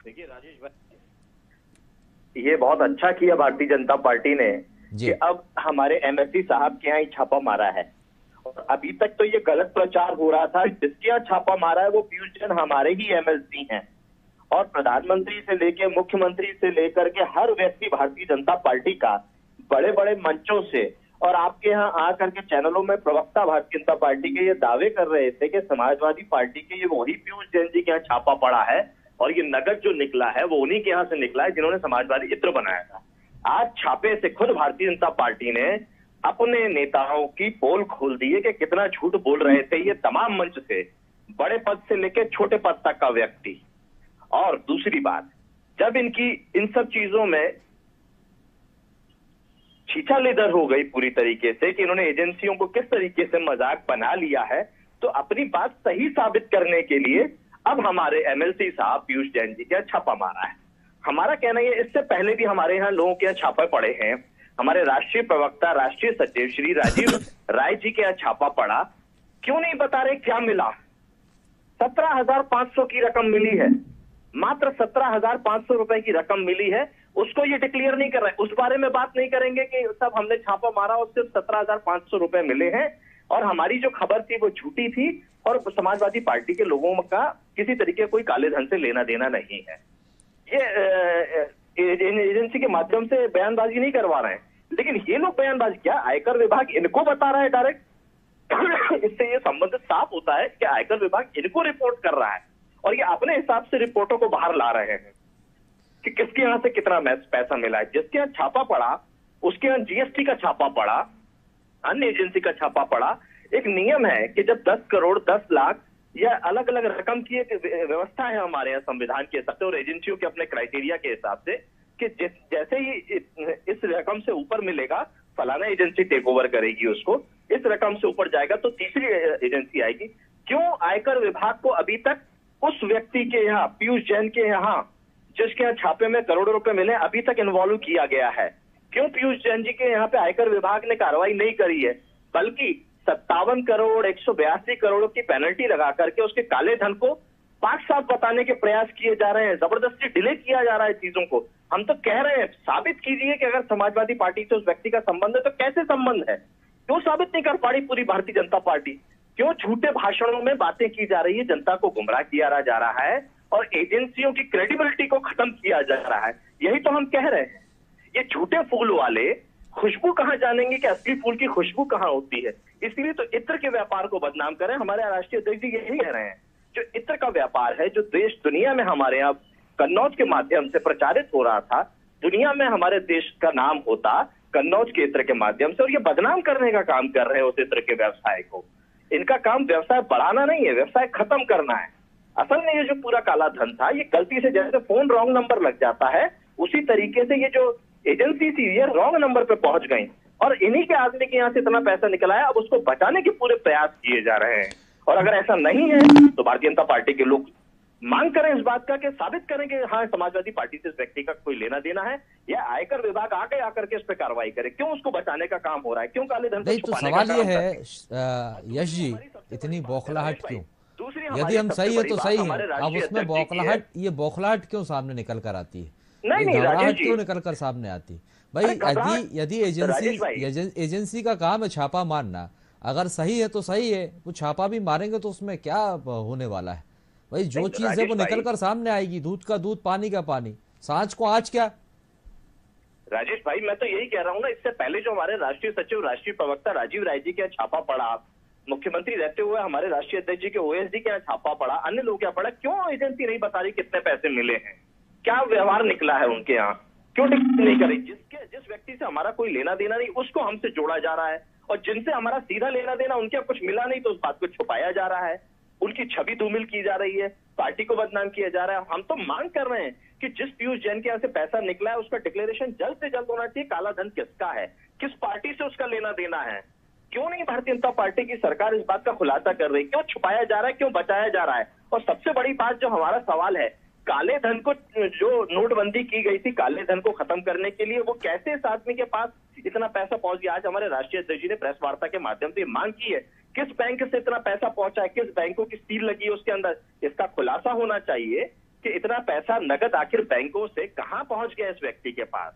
देखिए राजेश भाई, ये बहुत अच्छा किया भारतीय जनता पार्टी ने कि जी। अब हमारे एमएलसी साहब के यहाँ ही छापा मारा है। और अभी तक तो ये गलत प्रचार हो रहा था, जिसके यहाँ छापा मारा है वो पीयूष जैन हमारे ही एमएलसी हैं। और प्रधानमंत्री से लेके मुख्यमंत्री से लेकर के हर व्यक्ति भारतीय जनता पार्टी का बड़े बड़े मंचों से और आपके यहाँ आकर के चैनलों में प्रवक्ता भारतीय जनता पार्टी के ये दावे कर रहे थे कि समाजवादी पार्टी के ये वही पीयूष जैन जी के यहाँ छापा पड़ा है और ये नगद जो निकला है वो उन्हीं के यहाँ से निकला है जिन्होंने समाजवादी इत्र बनाया था। आज छापे से खुद भारतीय जनता पार्टी ने अपने नेताओं की पोल खोल दी है कि कितना झूठ बोल रहे थे ये तमाम मंच से, बड़े पद से लेकर छोटे पद तक का व्यक्ति। और दूसरी बात, जब इनकी इन सब चीजों में छीछालेदर हो गई पूरी तरीके से कि इन्होंने एजेंसियों को किस तरीके से मजाक बना लिया है, तो अपनी बात सही साबित करने के लिए अब हमारे एमएलसी साहब पीयूष जैन जी के यहाँ छापा मारा है। हमारा कहना है इससे पहले भी हमारे यहाँ लोगों के यहाँ छापे पड़े हैं। हमारे राष्ट्रीय प्रवक्ता राष्ट्रीय सचिव श्री राजीव राय जी के यहाँ छापा पड़ा, क्यों नहीं बता रहे क्या मिला? 17,500 की रकम मिली है, मात्र 17,500 रुपए की रकम मिली है। उसको ये डिक्लेयर नहीं कर रहे, उस बारे में बात नहीं करेंगे कि सब हमने छापा मारा और सिर्फ 17,500 रुपए मिले हैं और हमारी जो खबर थी वो झूठी थी और समाजवादी पार्टी के लोगों का किसी तरीके कोई काले धन से लेना देना नहीं है। ये एजेंसी के माध्यम से बयानबाजी नहीं करवा रहे हैं, लेकिन ये लोग बयानबाजी क्या आयकर विभाग इनको बता रहा है डायरेक्ट। इससे ये संबंध साफ होता है कि आयकर विभाग इनको रिपोर्ट कर रहा है और ये अपने हिसाब से रिपोर्टों को बाहर ला रहे हैं कि किसके यहां से कितना पैसा मिला है। जिसके यहाँ छापा पड़ा उसके यहाँ जीएसटी का छापा पड़ा, अन्य एजेंसी का छापा पड़ा। एक नियम है कि जब 10 करोड़ 10 लाख या अलग अलग रकम की एक व्यवस्था है हमारे यहाँ संविधान के हिसाब से और एजेंसियों के अपने क्राइटेरिया के हिसाब से कि जैसे ही इस रकम से ऊपर मिलेगा फलाना एजेंसी टेक ओवर करेगी उसको, इस रकम से ऊपर जाएगा तो तीसरी एजेंसी आएगी। क्यों आयकर विभाग को अभी तक उस व्यक्ति के यहाँ पीयूष जैन के यहाँ जिसके यहाँ छापे में करोड़ों रुपए मिले अभी तक इन्वॉल्व किया गया है? क्यों पीयूष जैन जी के यहाँ पे आयकर विभाग ने कार्रवाई नहीं करी है, बल्कि 57 करोड़ 182 करोड़ की पेनल्टी लगा करके उसके काले धन को पाक साफ बताने के प्रयास किए जा रहे हैं, जबरदस्ती डिले किया जा रहा है चीजों को। हम तो कह रहे हैं साबित कीजिए कि अगर समाजवादी पार्टी से उस व्यक्ति का संबंध है तो कैसे संबंध है? क्यों साबित नहीं कर पा रही पूरी भारतीय जनता पार्टी? क्यों झूठे भाषणों में बातें की जा रही है, जनता को गुमराह किया जा रहा है और एजेंसियों की क्रेडिबिलिटी को खत्म किया जा रहा है? यही तो हम कह रहे हैं। ये झूठे फूल वाले खुशबू कहां जानेंगे कि असली फूल की खुशबू कहां होती है? इसलिए तो इत्र के व्यापार को बदनाम करें। हमारे राष्ट्रीय अध्यक्ष जी यही कह रहे हैं, जो इत्र का व्यापार है, जो देश दुनिया में हमारे यहाँ कन्नौज के माध्यम से प्रचारित हो रहा था, दुनिया में हमारे देश का नाम होता कन्नौज के इत्र के माध्यम से, और ये बदनाम करने का काम कर रहे हैं उस इत्र के व्यवसाय को। इनका काम व्यवसाय बढ़ाना नहीं है, व्यवसाय खत्म करना है। असल में ये जो पूरा काला धन था, ये गलती से जैसे फोन रॉन्ग नंबर लग जाता है उसी तरीके से ये जो एजेंसी थी ये रॉन्ग नंबर पे पहुंच गई और इन्हीं के आदमी के यहाँ से इतना पैसा निकला है। अब उसको बचाने के पूरे प्रयास किए जा रहे हैं और अगर ऐसा नहीं है तो भारतीय जनता पार्टी के लोग मांग करें इस बात का कि साबित करें कि हाँ समाजवादी पार्टी से इस व्यक्ति का कोई लेना देना है, या आयकर विभाग आके आकर के इस पर कार्रवाई करे। क्यों उसको बचाने का काम हो रहा है? क्यों काले धन को नहीं, तो छुपाने सवाल का ये काम है कर रहे हैं? यश जी, हमारी सबसे इतनी बड़ी बात है बौखलाहट राजेश क्यों? भाई, दूसरी यदि हमारी हम सबसे सही है बड़ी तो बात सही है, हमारे अब राष्ट्रीय उसमें अध्यक्ष जी की है। ये बौखलाहट क्यों सामने निकल कर आती है? नहीं ये नहीं राजेश घबराहट जी, क्यों निकल कर सामने आती? भाई अरे घबराहट यदि राजेश भाई, एजेंसी का काम है छापा मारना, अगर सही है तो सही है, वो छापा भी मारेंगे तो उसमें क्या होने वाला है? भाई जो नहीं चीज है राजेश वो निकल भाई, कर सामने आएगी, दूध का दूध पानी का पानी, सांच को आज क्या। राजेश भाई मैं तो यही कह रहा हूँ ना, इससे पहले जो हमारे राष्ट्रीय सचिव राष्ट्रीय प्रवक्ता राजीव राय जी के यहाँ छापा पड़ा, मुख्यमंत्री रहते हुए हमारे राष्ट्रीय अध्यक्ष जी के ओएसडी के यहाँ छापा पड़ा, अन्य लोग क्या पड़ा, क्यों एजेंसी नहीं बता रही कितने पैसे मिले हैं, क्या व्यवहार निकला है उनके यहाँ? क्यों नहीं करी? जिस व्यक्ति से हमारा कोई लेना देना नहीं उसको हमसे जोड़ा जा रहा है, और जिनसे हमारा सीधा लेना देना उनके यहाँ कुछ मिला नहीं तो उस बात को छुपाया जा रहा है, उनकी छवि धूमिल की जा रही है, पार्टी को बदनाम किया जा रहा है। हम तो मांग कर रहे हैं कि जिस पीयूष जैन के यहाँ से पैसा निकला है उसका डिक्लेरेशन जल्द से जल्द होना चाहिए। काला धन किसका है, किस पार्टी से उसका लेना देना है? क्यों नहीं भारतीय जनता पार्टी की सरकार इस बात का खुलासा कर रही? क्यों छुपाया जा रहा है, क्यों बचाया जा रहा है? और सबसे बड़ी बात जो हमारा सवाल है, काले धन को, जो नोटबंदी की गई थी काले धन को खत्म करने के लिए, वो कैसे इस आदमी के पास इतना पैसा पहुंच गया? आज हमारे राष्ट्रीय अध्यक्ष जी ने प्रेस वार्ता के माध्यम से मांग की है, किस बैंक से इतना पैसा पहुंचा है, किस बैंकों की सील लगी है उसके अंदर, इसका खुलासा होना चाहिए। कि इतना पैसा नगद आखिर बैंकों से कहां पहुंच गया इस व्यक्ति के पास।